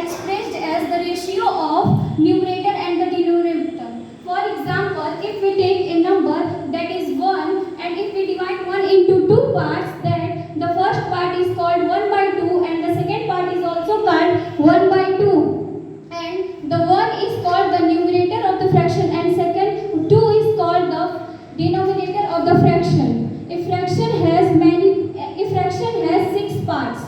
expressed as the ratio of numerator and the denominator. For example, if we take a number that is 1 and if we divide 1 into two parts, then the first part is called 1 by 2 and the second part is also called 1 by 2. And the 1 is called the numerator of the fraction and second 2 is called the denominator of the fraction. A fraction has 6 parts.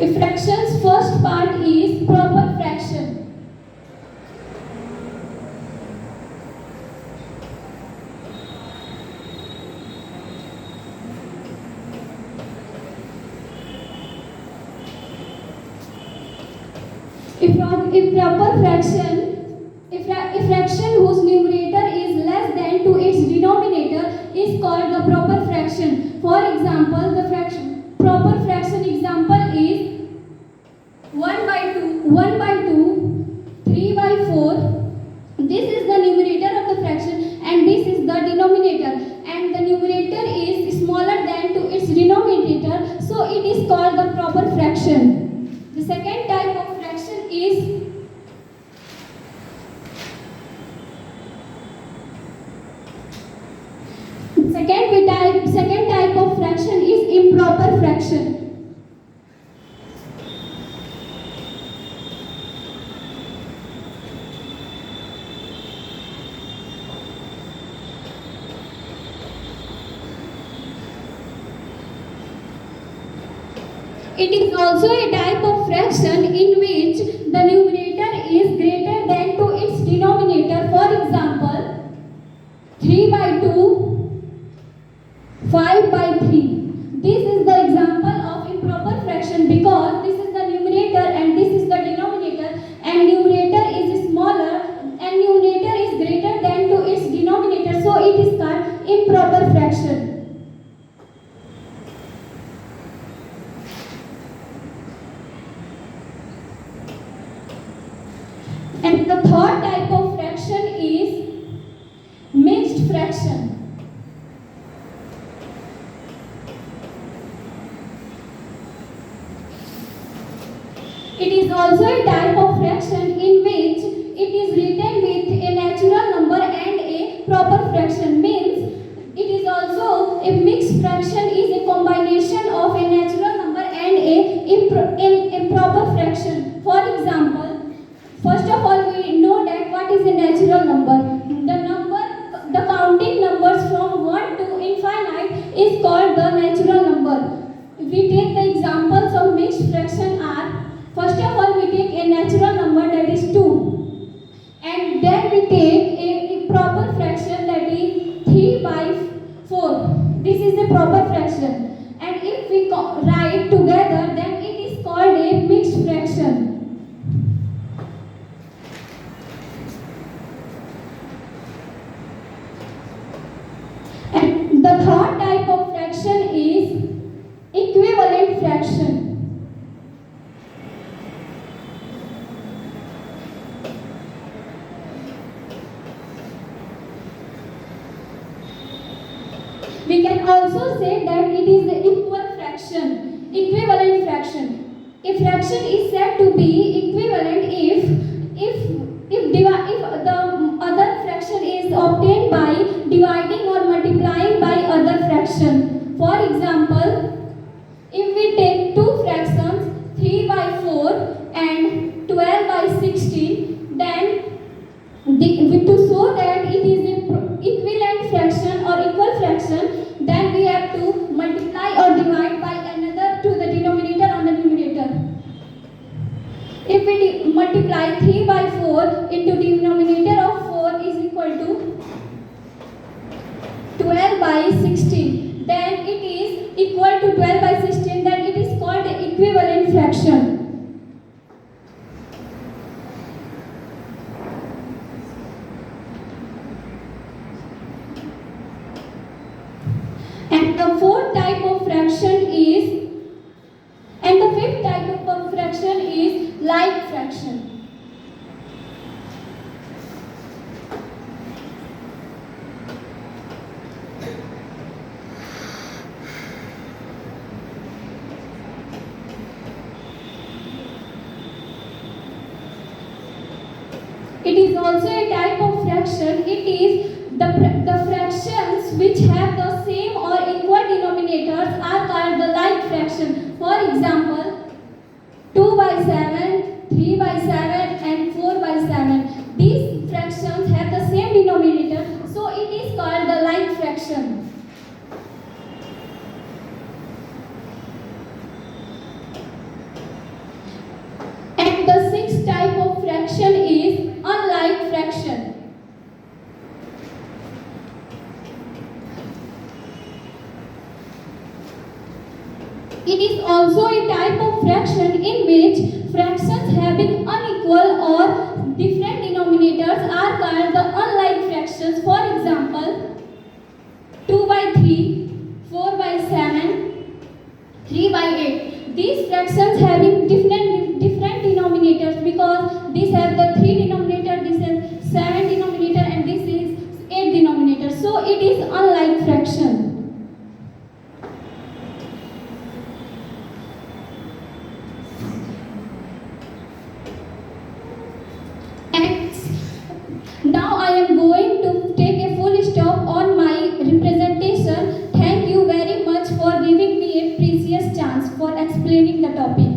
A fraction's first part is proper fraction. A fraction whose numerator is less than to its denominator is called the proper fraction. For example, the proper fraction example is 1 by 2, 3 by 4. This is the numerator of the fraction and this is the denominator, and the numerator is smaller than to its denominator, so it is called the proper fraction. The second type of fraction is second type of fraction is improper fraction. It is also a type of fraction in which the numerator is greater than to its denominator. For example, 3 by 2, 5 by 3. This is the example of improper fraction because this is the numerator and this is the denominator, and numerator is smaller and numerator is greater than to its denominator, so it is called improper fraction. And the third type of fraction is mixed fraction. It is also a type of fraction in which it is written with a natural number and a proper fraction. Means it is also a mixed fraction is a combination of a natural number and a improper fraction. For example, first of all we know that what is a natural number. The counting numbers from 1 to infinite is called the natural number. We take the examples of mixed fraction are, first of all we take a natural number that is 2, and then we take a proper fraction that is 3 by 4. This is a proper fraction, and if we write together then it is called a mixed fraction. And the third type of fraction is equivalent fraction. We can also say that it is the equal fraction, equivalent fraction. A fraction is said to be equivalent if the other fraction is obtained by dividing or multiplying by other fraction. For example, if we take two fractions 3 by 4 and 12 by 16, then to show that it is an equivalent fraction or equal fraction, then we have to multiply or divide by another to the denominator on the numerator. If we multiply 3 by 4 into denominator of 4 is equal to 12 by 16, then it is equal to 12 by 16, then it is called the equivalent fraction. And the fourth type of fraction is, and the fifth type of fraction is like fraction. also a type of fraction. It is the fractions which have the same or equal denominators are called the like fraction. For example, 2 by 7, 3 by 7 and 4 by 7. These fractions have the same denominator, so it is called the like fraction. And the sixth type of fraction is unlike fraction. It is also a type of fraction in which fractions having unequal or different denominators are called the unlike fractions. For example, 2 by 3, 4 by 7, 3 by 8. These fractions having different denominators, because these have the 3 denominator, this is 7 denominator and this is 8 denominator. So it is unlike fraction. Now I am going to take a full stop on my representation. Thank you very much for giving me a precious chance for explaining the topic.